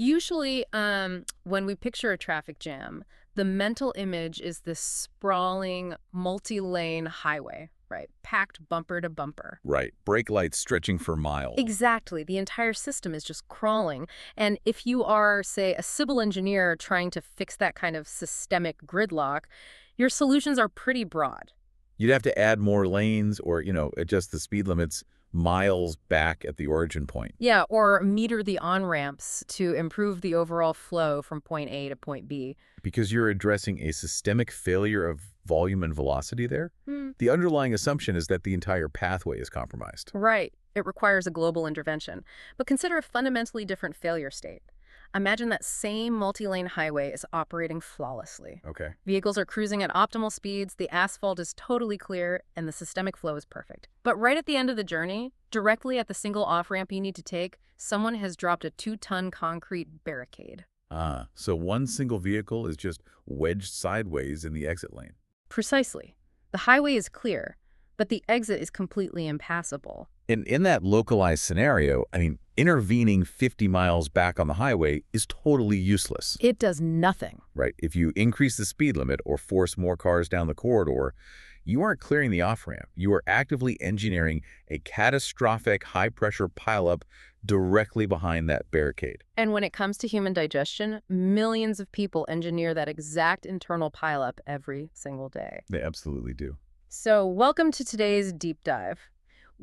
Usually, when we picture a traffic jam, the mental image is this sprawling, multi-lane highway, right? Packed bumper to bumper. Right. Brake lights stretching for miles. Exactly. The entire system is just crawling. And if you are, say, a civil engineer trying to fix that kind of systemic gridlock, your solutions are pretty broad. You'd have to add more lanes or, adjust the speed limits miles back at the origin point. Yeah, or meter the on-ramps to improve the overall flow from point A to point B. Because you're addressing a systemic failure of volume and velocity there, Hmm. the underlying assumption is that the entire pathway is compromised. Right. It requires a global intervention. But consider a fundamentally different failure state. Imagine that same multi-lane highway is operating flawlessly. Okay. Vehicles are cruising at optimal speeds, the asphalt is totally clear, and the systemic flow is perfect. But right at the end of the journey, directly at the single off-ramp you need to take, someone has dropped a 2-ton concrete barricade. So one single vehicle is just wedged sideways in the exit lane. Precisely. The highway is clear, but the exit is completely impassable. In that localized scenario, intervening 50 miles back on the highway is totally useless. It does nothing. Right. If you increase the speed limit or force more cars down the corridor, you aren't clearing the off-ramp. You are actively engineering a catastrophic high-pressure pileup directly behind that barricade. And when it comes to human digestion, millions of people engineer that exact internal pileup every single day. They absolutely do. So welcome to today's deep dive.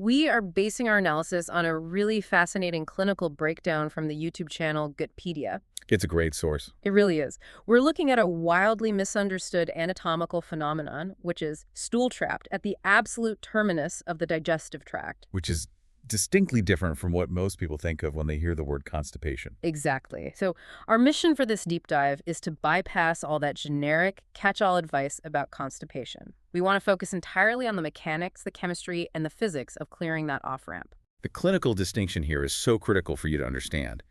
We are basing our analysis on a really fascinating clinical breakdown from the YouTube channel Gutpedia. It's a great source. It really is. We're looking at a wildly misunderstood anatomical phenomenon, which is stool trapped at the absolute terminus of the digestive tract. Which is distinctly different from what most people think of when they hear the word constipation. Exactly. So our mission for this deep dive is to bypass all that generic catch-all advice about constipation. We want to focus entirely on the mechanics, the chemistry, and the physics of clearing that off-ramp. The clinical distinction here is so critical for you to understand.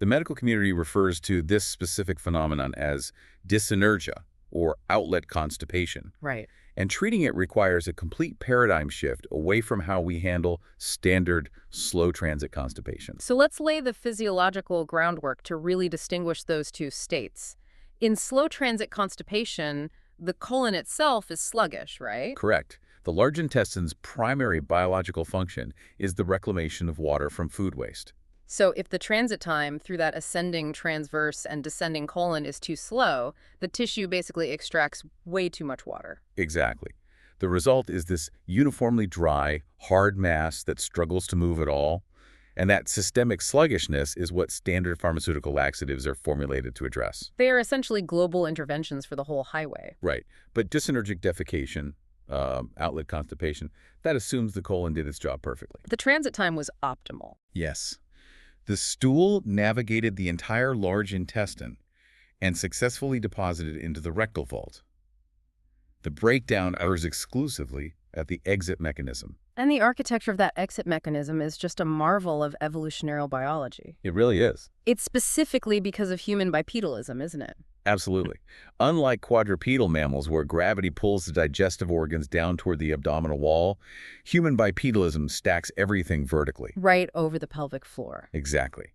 The medical community refers to this specific phenomenon as dyssynergia, or outlet constipation. Right. And treating it requires a complete paradigm shift away from how we handle standard slow transit constipation. So let's lay the physiological groundwork to really distinguish those two states. In slow transit constipation, the colon itself is sluggish, right? Correct. The large intestine's primary biological function is the reclamation of water from food waste. So if the transit time through that ascending transverse and descending colon is too slow, the tissue basically extracts way too much water. Exactly. The result is this uniformly dry, hard mass that struggles to move at all. And that systemic sluggishness is what standard pharmaceutical laxatives are formulated to address. They are essentially global interventions for the whole highway. Right. But dysynergic defecation, outlet constipation, that assumes the colon did its job perfectly. The transit time was optimal. Yes. The stool navigated the entire large intestine and successfully deposited into the rectal vault. The breakdown occurs exclusively at the exit mechanism. And the architecture of that exit mechanism is just a marvel of evolutionary biology. It really is. It's specifically because of human bipedalism, isn't it? Absolutely. Unlike quadrupedal mammals where gravity pulls the digestive organs down toward the abdominal wall, human bipedalism stacks everything vertically. Right over the pelvic floor. Exactly.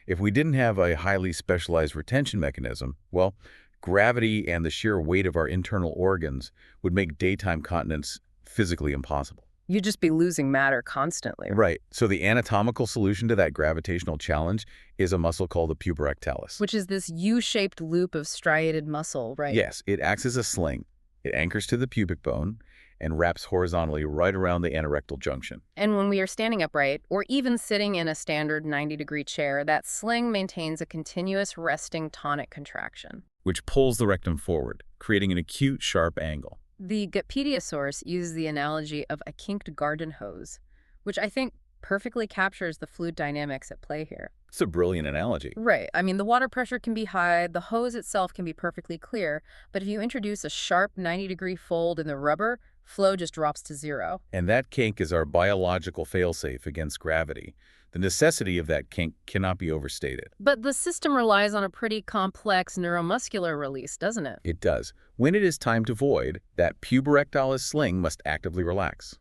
If we didn't have a highly specialized retention mechanism, well, gravity and the sheer weight of our internal organs would make daytime continence physically impossible. You'd just be losing matter constantly. Right. So the anatomical solution to that gravitational challenge is a muscle called the puborectalis. Which is this U-shaped loop of striated muscle, right? Yes, it acts as a sling. It anchors to the pubic bone and wraps horizontally right around the anorectal junction. And when we are standing upright, or even sitting in a standard 90-degree chair, that sling maintains a continuous resting tonic contraction. Which pulls the rectum forward, creating an acute, sharp angle. The Gutpedia source uses the analogy of a kinked garden hose, which I think perfectly captures the fluid dynamics at play here. It's a brilliant analogy. Right. I mean, the water pressure can be high, the hose itself can be perfectly clear, but if you introduce a sharp 90-degree fold in the rubber, flow just drops to zero. And that kink is our biological failsafe against gravity. The necessity of that kink cannot be overstated. But the system relies on a pretty complex neuromuscular release, doesn't it? It does. When it is time to void, that puborectalis sling must actively relax.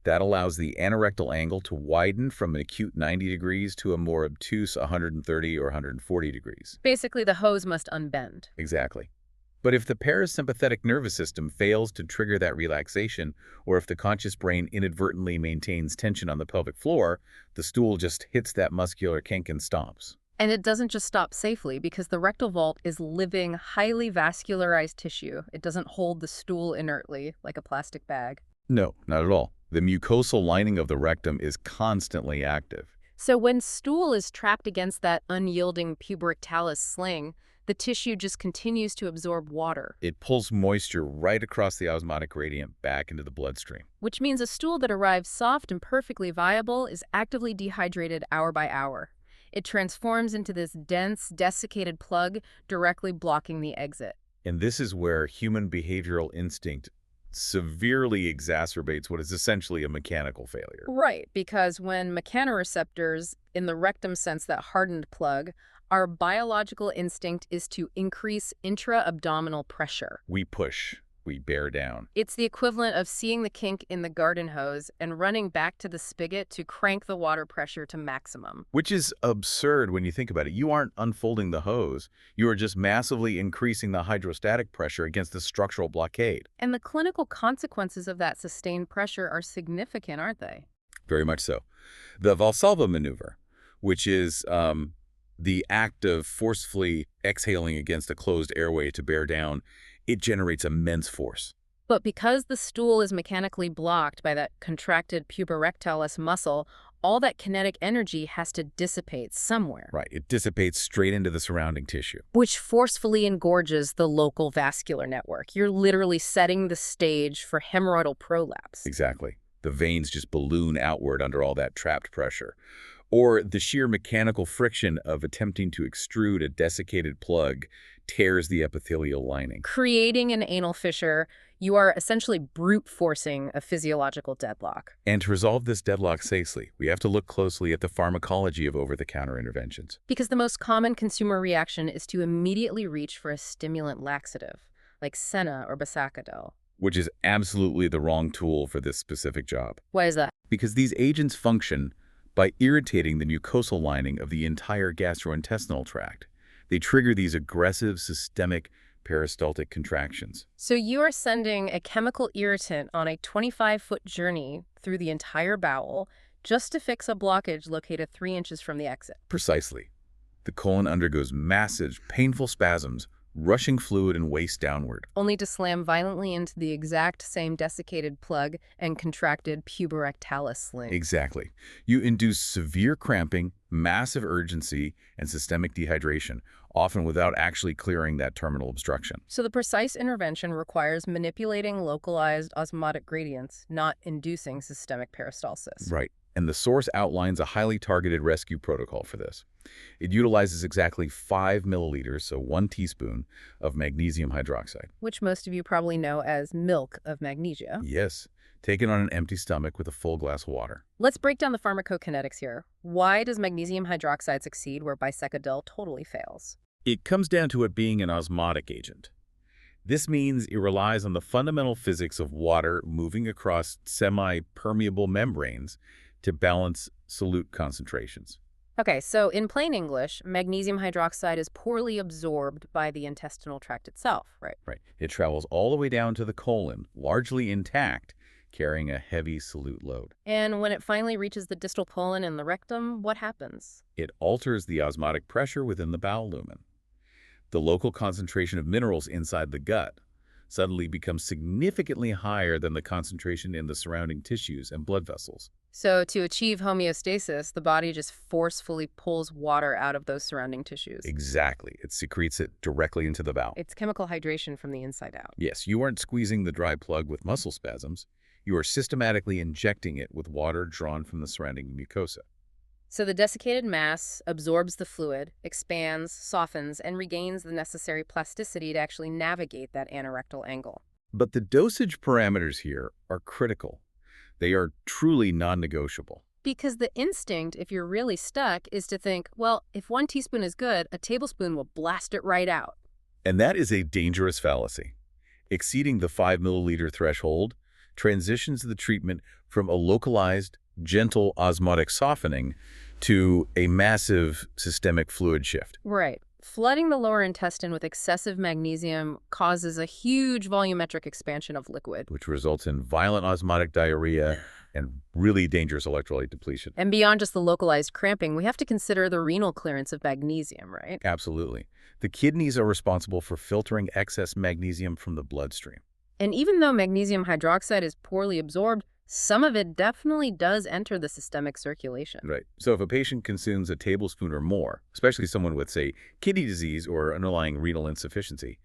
That allows the anorectal angle to widen from an acute 90 degrees to a more obtuse 130 or 140 degrees. Basically, the hose must unbend. Exactly. But if the parasympathetic nervous system fails to trigger that relaxation, or if the conscious brain inadvertently maintains tension on the pelvic floor, the stool just hits that muscular kink and stops. And it doesn't just stop safely because the rectal vault is living, highly vascularized tissue. It doesn't hold the stool inertly like a plastic bag. No, not at all. The mucosal lining of the rectum is constantly active. So when stool is trapped against that unyielding puborectalis sling, the tissue just continues to absorb water, It pulls moisture right across the osmotic gradient back into the bloodstream. which means a stool that arrives soft and perfectly viable is actively dehydrated hour by hour. It transforms into this dense, desiccated plug, directly blocking the exit. And this is where human behavioral instinct severely exacerbates what is essentially a mechanical failure. Right, because when mechanoreceptors, in the rectum sense that hardened plug, our biological instinct is to increase intra-abdominal pressure. We push, we bear down. It's the equivalent of seeing the kink in the garden hose and running back to the spigot to crank the water pressure to maximum. Which is absurd when you think about it. You aren't unfolding the hose. You are just massively increasing the hydrostatic pressure against the structural blockade. And the clinical consequences of that sustained pressure are significant, aren't they? Very much so. The Valsalva maneuver, which is the act of forcefully exhaling against a closed airway to bear down, it generates immense force. But because the stool is mechanically blocked by that contracted puborectalis muscle, all that kinetic energy has to dissipate somewhere, Right. It dissipates straight into the surrounding tissue. which forcefully engorges the local vascular network. You're literally setting the stage for hemorrhoidal prolapse. Exactly. The veins just balloon outward under all that trapped pressure. Or the sheer mechanical friction of attempting to extrude a desiccated plug tears the epithelial lining. Creating an anal fissure, you are essentially brute forcing a physiological deadlock. And to resolve this deadlock safely, we have to look closely at the pharmacology of over-the-counter interventions. Because the most common consumer reaction is to immediately reach for a stimulant laxative, like Senna or Basacadel. Which is absolutely the wrong tool for this specific job. Why is that? Because these agents function by irritating the mucosal lining of the entire gastrointestinal tract. They trigger these aggressive systemic peristaltic contractions. So you are sending a chemical irritant on a 25-foot journey through the entire bowel just to fix a blockage located 3 inches from the exit. Precisely. The colon undergoes massive, painful spasms, rushing fluid and waste downward. Only to slam violently into the exact same desiccated plug and contracted puborectalis sling. Exactly. You induce severe cramping, massive urgency, and systemic dehydration, often without actually clearing that terminal obstruction. So the precise intervention requires manipulating localized osmotic gradients, not inducing systemic peristalsis. Right. And the source outlines a highly targeted rescue protocol for this. It utilizes exactly 5 milliliters, so 1 teaspoon, of magnesium hydroxide. Which most of you probably know as milk of magnesia. Yes, taken on an empty stomach with a full glass of water. Let's break down the pharmacokinetics here. Why does magnesium hydroxide succeed where Basacadel totally fails? It comes down to it being an osmotic agent. This means it relies on the fundamental physics of water moving across semi-permeable membranes to balance solute concentrations. Okay, so in plain English, magnesium hydroxide is poorly absorbed by the intestinal tract itself, right? Right. It travels all the way down to the colon, largely intact, carrying a heavy solute load. And when it finally reaches the distal colon and the rectum, what happens? It alters the osmotic pressure within the bowel lumen. The local concentration of minerals inside the gut suddenly becomes significantly higher than the concentration in the surrounding tissues and blood vessels. So to achieve homeostasis, the body just forcefully pulls water out of those surrounding tissues. Exactly. It secretes it directly into the bowel. It's chemical hydration from the inside out. Yes, you aren't squeezing the dry plug with muscle spasms. You are systematically injecting it with water drawn from the surrounding mucosa. So the desiccated mass absorbs the fluid, expands, softens, and regains the necessary plasticity to actually navigate that anorectal angle. But the dosage parameters here are critical. They are truly non-negotiable. Because the instinct, if you're really stuck, is to think, well, if 1 teaspoon is good, a tablespoon will blast it right out. And that is a dangerous fallacy. Exceeding the 5 milliliter threshold transitions the treatment from a localized, gentle osmotic softening to a massive systemic fluid shift. Right. Flooding the lower intestine with excessive magnesium causes a huge volumetric expansion of liquid. Which results in violent osmotic diarrhea and really dangerous electrolyte depletion. And beyond just the localized cramping, we have to consider the renal clearance of magnesium, right? Absolutely. The kidneys are responsible for filtering excess magnesium from the bloodstream. And even though magnesium hydroxide is poorly absorbed, some of it definitely does enter the systemic circulation. Right. So if a patient consumes a tablespoon or more, especially someone with, say, kidney disease or underlying renal insufficiency,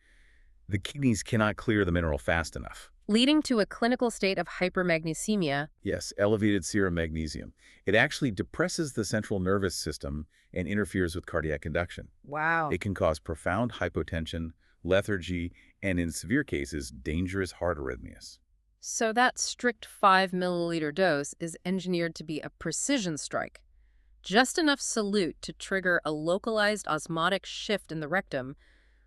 the kidneys cannot clear the mineral fast enough. Leading to a clinical state of hypermagnesemia. Yes, elevated serum magnesium. It actually depresses the central nervous system and interferes with cardiac conduction. Wow. It can cause profound hypotension, lethargy, and in severe cases, dangerous heart arrhythmias. So that strict 5 milliliter dose is engineered to be a precision strike. Just enough solute to trigger a localized osmotic shift in the rectum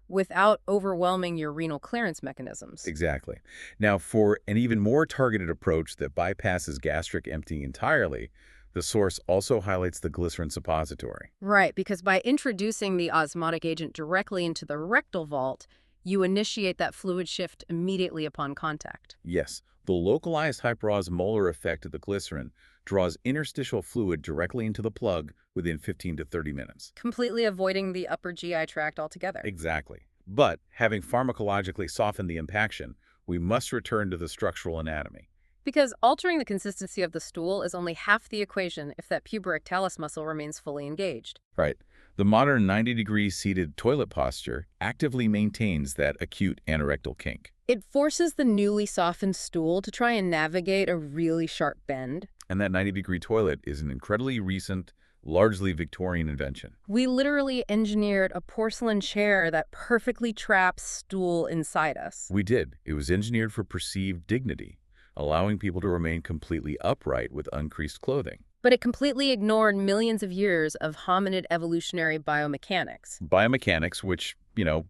without overwhelming your renal clearance mechanisms. Exactly. Now, for an even more targeted approach that bypasses gastric emptying entirely, the source also highlights the glycerin suppository. Right, because by introducing the osmotic agent directly into the rectal vault, you initiate that fluid shift immediately upon contact. Yes, the localized hyperosmolar effect of the glycerin draws interstitial fluid directly into the plug within 15 to 30 minutes. Completely avoiding the upper GI tract altogether. Exactly. But having pharmacologically softened the impaction, we must return to the structural anatomy. Because altering the consistency of the stool is only half the equation if that puborectalis muscle remains fully engaged. Right. The modern 90-degree seated toilet posture actively maintains that acute anorectal kink. It forces the newly softened stool to try and navigate a really sharp bend. And that 90-degree toilet is an incredibly recent, largely Victorian invention. We literally engineered a porcelain chair that perfectly traps stool inside us. We did. It was engineered for perceived dignity, allowing people to remain completely upright with uncreased clothing. But it completely ignored millions of years of hominid evolutionary biomechanics. Biomechanics, which,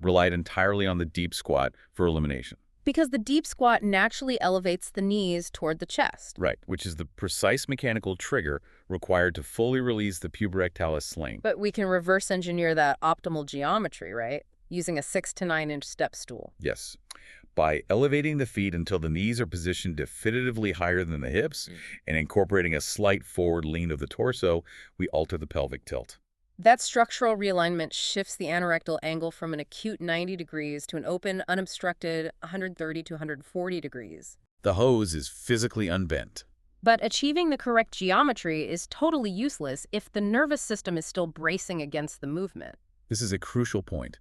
relied entirely on the deep squat for elimination. Because the deep squat naturally elevates the knees toward the chest. Right, which is the precise mechanical trigger required to fully release the puborectalis sling. But we can reverse engineer that optimal geometry, right? Using a 6 to 9 inch step stool. Yes. By elevating the feet until the knees are positioned definitively higher than the hips and incorporating a slight forward lean of the torso, we alter the pelvic tilt. That structural realignment shifts the anorectal angle from an acute 90 degrees to an open, unobstructed 130 to 140 degrees. The hose is physically unbent. But achieving the correct geometry is totally useless if the nervous system is still bracing against the movement. This is a crucial point.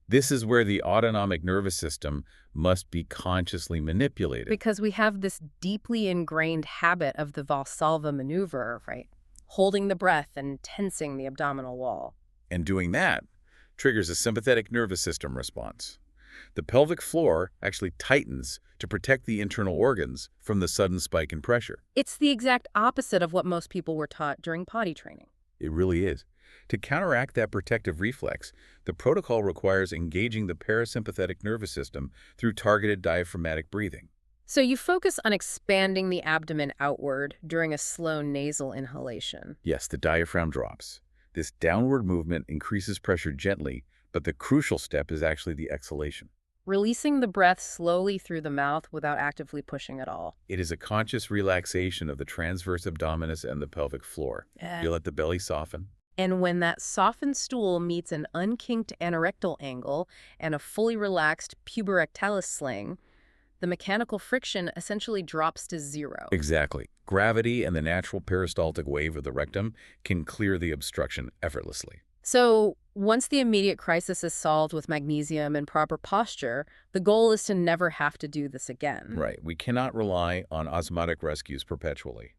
This is where the autonomic nervous system must be consciously manipulated. Because we have this deeply ingrained habit of the Valsalva maneuver, right? Holding the breath and tensing the abdominal wall. And doing that triggers a sympathetic nervous system response. The pelvic floor actually tightens to protect the internal organs from the sudden spike in pressure. It's the exact opposite of what most people were taught during potty training. It really is. To counteract that protective reflex, the protocol requires engaging the parasympathetic nervous system through targeted diaphragmatic breathing. So you focus on expanding the abdomen outward during a slow nasal inhalation. Yes, the diaphragm drops. This downward movement increases pressure gently, but the crucial step is actually the exhalation. Releasing the breath slowly through the mouth without actively pushing at all. It is a conscious relaxation of the transverse abdominis and the pelvic floor. You let the belly soften. And when that softened stool meets an unkinked anorectal angle and a fully relaxed puborectalis sling, the mechanical friction essentially drops to zero. Exactly. Gravity and the natural peristaltic wave of the rectum can clear the obstruction effortlessly. So once the immediate crisis is solved with magnesium and proper posture, the goal is to never have to do this again. Right. We cannot rely on osmotic rescues perpetually.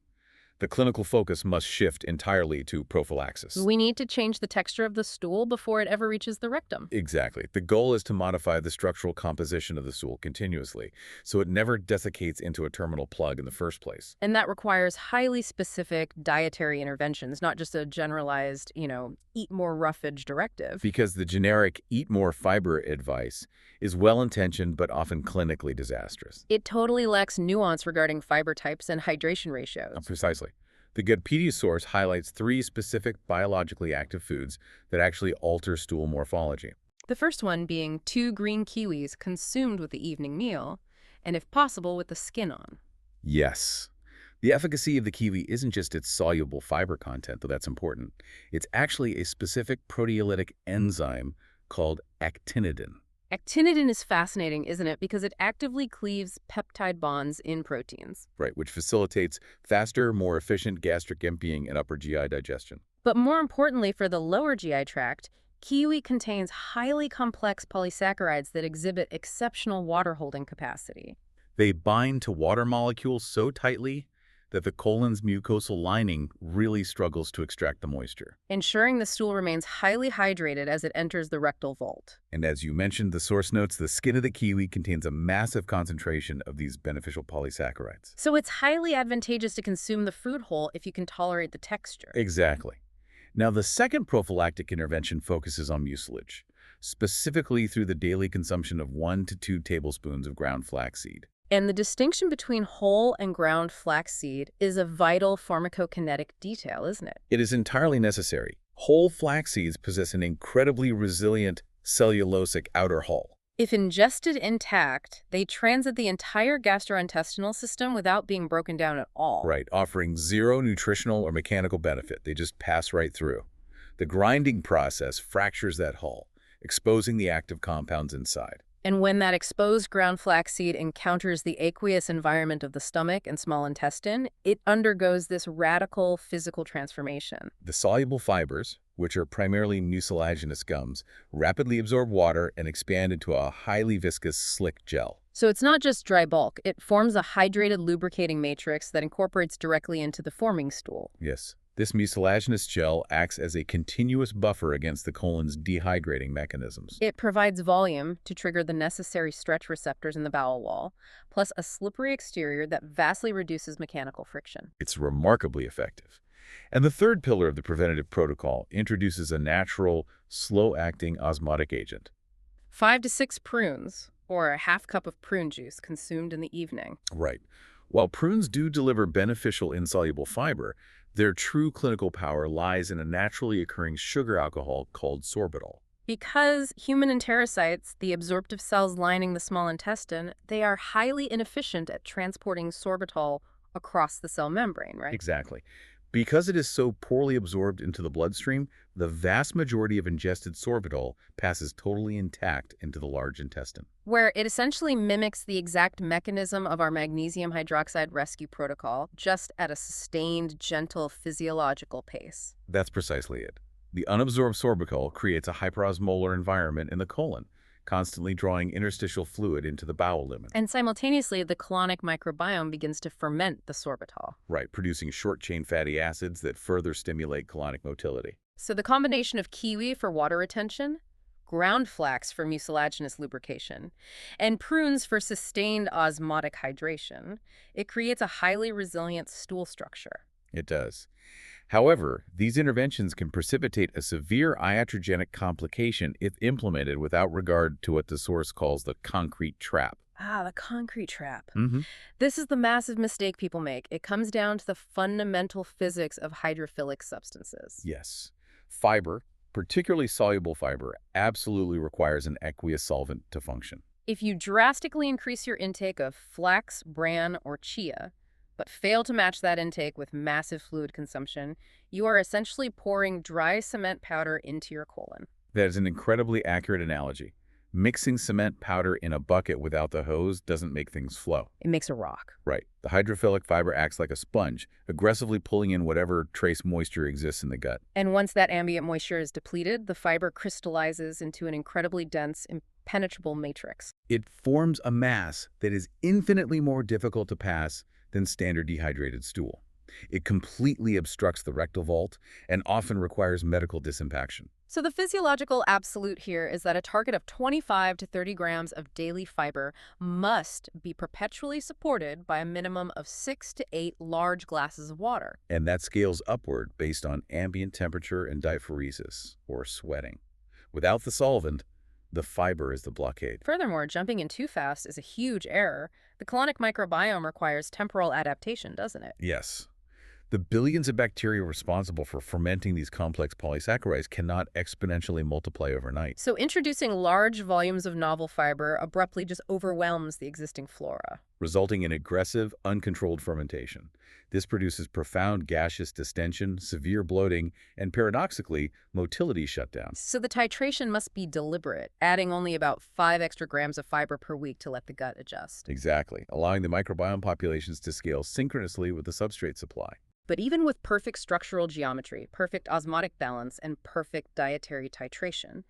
The clinical focus must shift entirely to prophylaxis. We need to change the texture of the stool before it ever reaches the rectum. Exactly. The goal is to modify the structural composition of the stool continuously, so it never desiccates into a terminal plug in the first place. And that requires highly specific dietary interventions, not just a generalized, eat more roughage directive. Because the generic eat more fiber advice is well-intentioned but often clinically disastrous. It totally lacks nuance regarding fiber types and hydration ratios. Precisely. The Good source highlights 3 specific biologically active foods that actually alter stool morphology. The first one being 2 green kiwis consumed with the evening meal, and if possible with the skin on. Yes. The efficacy of the kiwi isn't just its soluble fiber content, though that's important. It's actually a specific proteolytic enzyme called actinidin. Actinidin is fascinating, isn't it? Because it actively cleaves peptide bonds in proteins. Right, which facilitates faster, more efficient gastric emptying and upper GI digestion. But more importantly for the lower GI tract, kiwi contains highly complex polysaccharides that exhibit exceptional water-holding capacity. They bind to water molecules so tightly that the colon's mucosal lining really struggles to extract the moisture. Ensuring the stool remains highly hydrated as it enters the rectal vault. And as you mentioned, the source notes the skin of the kiwi contains a massive concentration of these beneficial polysaccharides. So it's highly advantageous to consume the fruit whole if you can tolerate the texture. Exactly. Now, the second prophylactic intervention focuses on mucilage, specifically through the daily consumption of 1 to 2 tablespoons of ground flaxseed. And the distinction between whole and ground flaxseed is a vital pharmacokinetic detail, isn't it? It is entirely necessary. Whole flax seeds possess an incredibly resilient cellulosic outer hull. If ingested intact, they transit the entire gastrointestinal system without being broken down at all. Right, offering zero nutritional or mechanical benefit. They just pass right through. The grinding process fractures that hull, exposing the active compounds inside. And when that exposed ground flaxseed encounters the aqueous environment of the stomach and small intestine, it undergoes this radical physical transformation. The soluble fibers, which are primarily mucilaginous gums, rapidly absorb water and expand into a highly viscous, slick gel. So it's not just dry bulk. It forms a hydrated lubricating matrix that incorporates directly into the forming stool. Yes. This mucilaginous gel acts as a continuous buffer against the colon's dehydrating mechanisms. It provides volume to trigger the necessary stretch receptors in the bowel wall, plus a slippery exterior that vastly reduces mechanical friction. It's remarkably effective. And the third pillar of the preventative protocol introduces a natural, slow-acting osmotic agent. 5 to 6 prunes, or a half cup of prune juice consumed in the evening. Right. While prunes do deliver beneficial insoluble fiber, their true clinical power lies in a naturally occurring sugar alcohol called sorbitol. Because human enterocytes, the absorptive cells lining the small intestine, they are highly inefficient at transporting sorbitol across the cell membrane, right? Exactly. Because it is so poorly absorbed into the bloodstream, the vast majority of ingested sorbitol passes totally intact into the large intestine. Where it essentially mimics the exact mechanism of our magnesium hydroxide rescue protocol, just at a sustained, gentle physiological pace. That's precisely it. The unabsorbed sorbitol creates a hyperosmolar environment in the colon, constantly drawing interstitial fluid into the bowel lumen. And simultaneously, the colonic microbiome begins to ferment the sorbitol. Right, producing short-chain fatty acids that further stimulate colonic motility. So the combination of kiwi for water retention, ground flax for mucilaginous lubrication, and prunes for sustained osmotic hydration, it creates a highly resilient stool structure. It does. However, these interventions can precipitate a severe iatrogenic complication if implemented without regard to what the source calls the concrete trap. Ah, the concrete trap. Mm-hmm. This is the massive mistake people make. It comes down to the fundamental physics of hydrophilic substances. Yes. Fiber, particularly soluble fiber, absolutely requires an aqueous solvent to function. If you drastically increase your intake of flax, bran, or chia, but fail to match that intake with massive fluid consumption, you are essentially pouring dry cement powder into your colon. That is an incredibly accurate analogy. Mixing cement powder in a bucket without the hose doesn't make things flow. It makes a rock. Right. The hydrophilic fiber acts like a sponge, aggressively pulling in whatever trace moisture exists in the gut. And once that ambient moisture is depleted, the fiber crystallizes into an incredibly dense, impenetrable matrix. It forms a mass that is infinitely more difficult to pass than standard dehydrated stool. It completely obstructs the rectal vault and often requires medical disimpaction. So the physiological absolute here is that a target of 25 to 30 grams of daily fiber must be perpetually supported by a minimum of 6 to 8 large glasses of water. And that scales upward based on ambient temperature and diaphoresis, or sweating. Without the solvent, the fiber is the blockade. Furthermore, jumping in too fast is a huge error. The colonic microbiome requires temporal adaptation, doesn't it? Yes. The billions of bacteria responsible for fermenting these complex polysaccharides cannot exponentially multiply overnight, So introducing large volumes of novel fiber abruptly just overwhelms the existing flora. resulting in aggressive, uncontrolled fermentation. This produces profound gaseous distension, severe bloating, and paradoxically, motility shutdown. So the titration must be deliberate, adding only about 5 extra grams of fiber per week to let the gut adjust. Exactly, allowing the microbiome populations to scale synchronously with the substrate supply. But even with perfect structural geometry, perfect osmotic balance, and perfect dietary titration,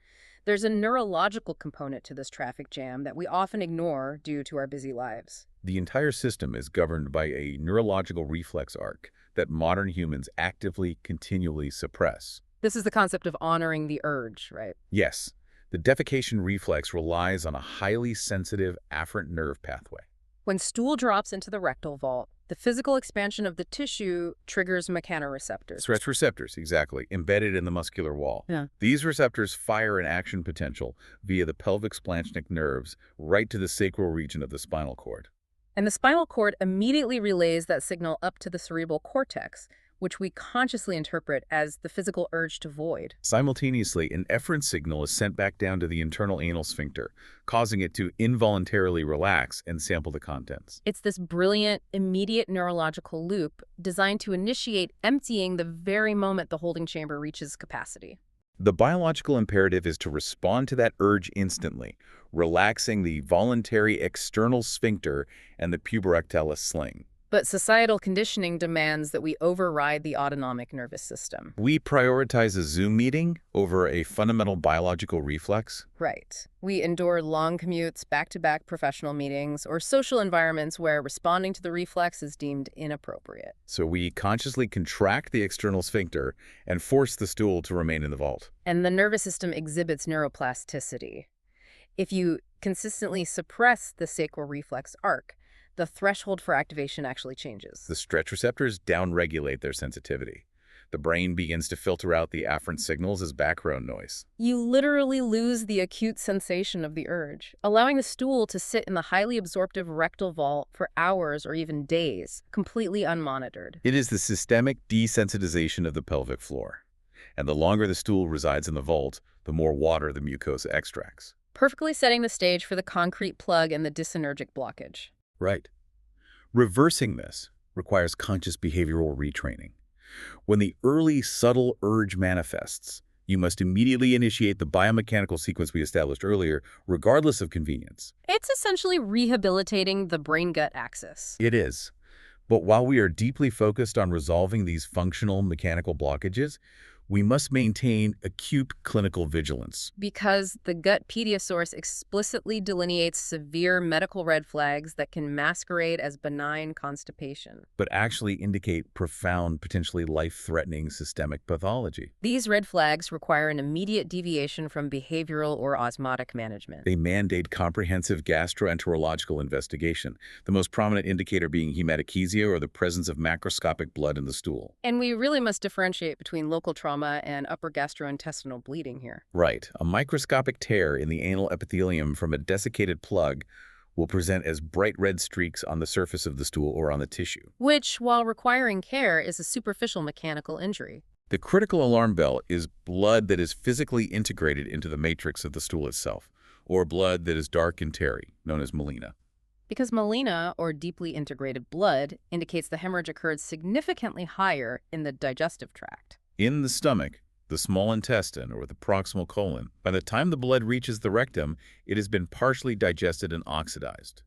there's a neurological component to this traffic jam that we often ignore due to our busy lives. The entire system is governed by a neurological reflex arc that modern humans actively, continually suppress. This is the concept of honoring the urge, right? Yes, the defecation reflex relies on a highly sensitive afferent nerve pathway. When stool drops into the rectal vault, the physical expansion of the tissue triggers mechanoreceptors. Stretch receptors, exactly, embedded in the muscular wall. Yeah. These receptors fire an action potential via the pelvic splanchnic nerves right to the sacral region of the spinal cord. And the spinal cord immediately relays that signal up to the cerebral cortex, which we consciously interpret as the physical urge to void. Simultaneously, an efferent signal is sent back down to the internal anal sphincter, causing it to involuntarily relax and sample the contents. It's this brilliant, immediate neurological loop designed to initiate emptying the very moment the holding chamber reaches capacity. The biological imperative is to respond to that urge instantly, relaxing the voluntary external sphincter and the puborectalis sling. But societal conditioning demands that we override the autonomic nervous system. We prioritize a Zoom meeting over a fundamental biological reflex. Right. We endure long commutes, back-to-back professional meetings, or social environments where responding to the reflex is deemed inappropriate. So we consciously contract the external sphincter and force the stool to remain in the vault. And the nervous system exhibits neuroplasticity. If you consistently suppress the sacral reflex arc, the threshold for activation actually changes. The stretch receptors downregulate their sensitivity. The brain begins to filter out the afferent signals as background noise. You literally lose the acute sensation of the urge, allowing the stool to sit in the highly absorptive rectal vault for hours or even days, completely unmonitored. It is the systemic desensitization of the pelvic floor. And the longer the stool resides in the vault, the more water the mucosa extracts. Perfectly setting the stage for the concrete plug and the dysenergic blockage. Right. Reversing this requires conscious behavioral retraining. When the early subtle urge manifests, you must immediately initiate the biomechanical sequence we established earlier, regardless of convenience. It's essentially rehabilitating the brain-gut axis. It is. But while we are deeply focused on resolving these functional mechanical blockages, we must maintain acute clinical vigilance. Because the gut pediosource explicitly delineates severe medical red flags that can masquerade as benign constipation. But actually indicate profound, potentially life-threatening systemic pathology. These red flags require an immediate deviation from behavioral or osmotic management. They mandate comprehensive gastroenterological investigation, the most prominent indicator being hematochezia or the presence of macroscopic blood in the stool. And we really must differentiate between local trauma and upper gastrointestinal bleeding here. Right. A microscopic tear in the anal epithelium from a desiccated plug will present as bright red streaks on the surface of the stool or on the tissue. Which, while requiring care, is a superficial mechanical injury. The critical alarm bell is blood that is physically integrated into the matrix of the stool itself, or blood that is dark and tarry, known as melena. Because melena, or deeply integrated blood, indicates the hemorrhage occurred significantly higher in the digestive tract. In the stomach, the small intestine, or the proximal colon, by the time the blood reaches the rectum, it has been partially digested and oxidized,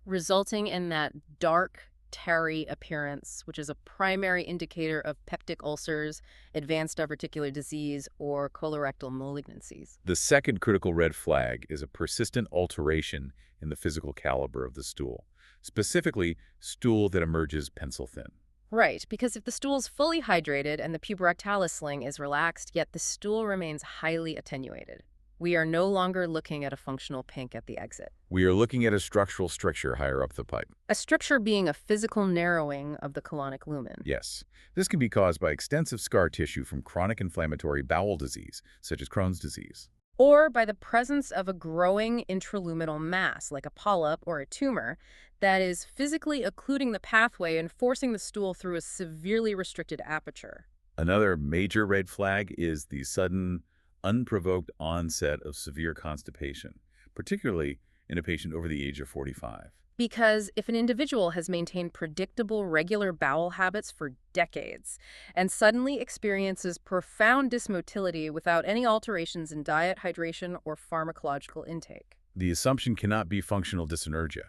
resulting in that dark, tarry appearance, which is a primary indicator of peptic ulcers, advanced diverticular disease, or colorectal malignancies. The second critical red flag is a persistent alteration in the physical caliber of the stool, specifically stool that emerges pencil thin. Right, because if the stool's fully hydrated and the puborectalis sling is relaxed, yet the stool remains highly attenuated, we are no longer looking at a functional pink at the exit. We are looking at a structural stricture higher up the pipe. A stricture being a physical narrowing of the colonic lumen. Yes, this can be caused by extensive scar tissue from chronic inflammatory bowel disease, such as Crohn's disease. Or by the presence of a growing intraluminal mass, like a polyp or a tumor, that is physically occluding the pathway and forcing the stool through a severely restricted aperture. Another major red flag is the sudden, unprovoked onset of severe constipation, particularly in a patient over the age of 45. Because if an individual has maintained predictable, regular bowel habits for decades and suddenly experiences profound dysmotility without any alterations in diet, hydration, or pharmacological intake. The assumption cannot be functional dyssynergia.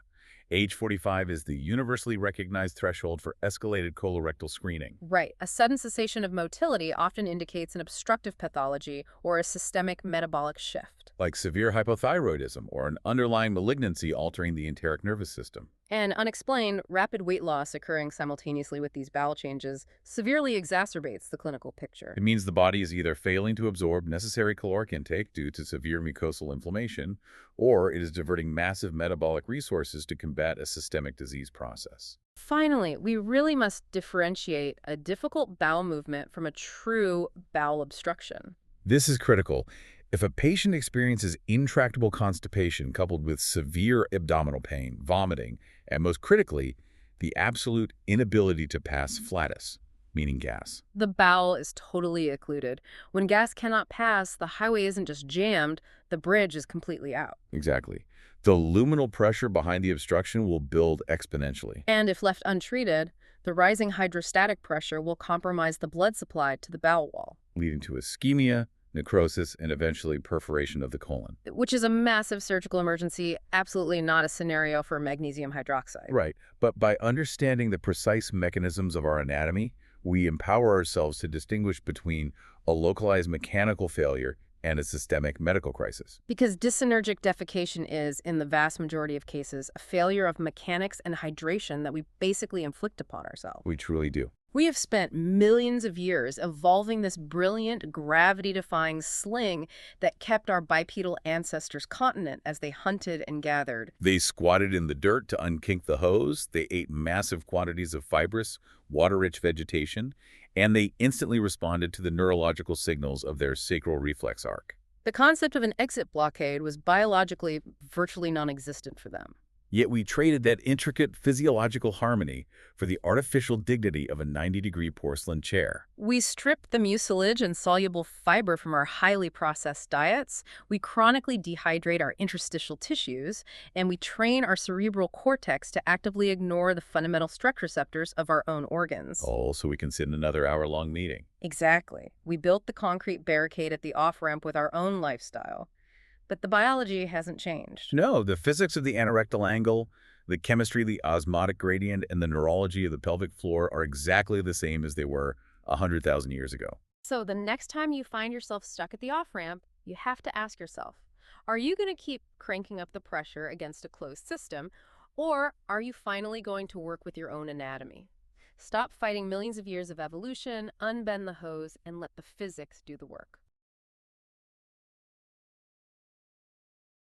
Age 45 is the universally recognized threshold for escalated colorectal screening. Right. A sudden cessation of motility often indicates an obstructive pathology or a systemic metabolic shift. Like severe hypothyroidism or an underlying malignancy altering the enteric nervous system. And unexplained, rapid weight loss occurring simultaneously with these bowel changes severely exacerbates the clinical picture. It means the body is either failing to absorb necessary caloric intake due to severe mucosal inflammation, or it is diverting massive metabolic resources to combat a systemic disease process. Finally, we really must differentiate a difficult bowel movement from a true bowel obstruction. This is critical. If a patient experiences intractable constipation coupled with severe abdominal pain, vomiting, and most critically, the absolute inability to pass flatus, meaning gas. The bowel is totally occluded. When gas cannot pass, the highway isn't just jammed, the bridge is completely out. Exactly. The luminal pressure behind the obstruction will build exponentially. And if left untreated, the rising hydrostatic pressure will compromise the blood supply to the bowel wall, Leading to ischemia, necrosis, and eventually perforation of the colon. which is a massive surgical emergency, absolutely not a scenario for magnesium hydroxide. Right, but by understanding the precise mechanisms of our anatomy, we empower ourselves to distinguish between a localized mechanical failure and a systemic medical crisis. Because dysynergic defecation is, in the vast majority of cases, a failure of mechanics and hydration that we basically inflict upon ourselves. We truly do. We have spent millions of years evolving this brilliant, gravity-defying sling that kept our bipedal ancestors continent as they hunted and gathered. They squatted in the dirt to unkink the hose, they ate massive quantities of fibrous, water-rich vegetation, and they instantly responded to the neurological signals of their sacral reflex arc. The concept of an exit blockade was biologically virtually non-existent for them. Yet we traded that intricate physiological harmony for the artificial dignity of a 90-degree porcelain chair. We stripped the mucilage and soluble fiber from our highly processed diets, we chronically dehydrate our interstitial tissues, and we train our cerebral cortex to actively ignore the fundamental stretch receptors of our own organs. All so we can sit in another hour-long meeting. Exactly. We built the concrete barricade at the off-ramp with our own lifestyle. But the biology hasn't changed. No, the physics of the anorectal angle, the chemistry of the osmotic gradient, and the neurology of the pelvic floor are exactly the same as they were 100,000 years ago. So the next time you find yourself stuck at the off-ramp, you have to ask yourself, are you going to keep cranking up the pressure against a closed system, or are you finally going to work with your own anatomy? Stop fighting millions of years of evolution, unbend the hose, and let the physics do the work.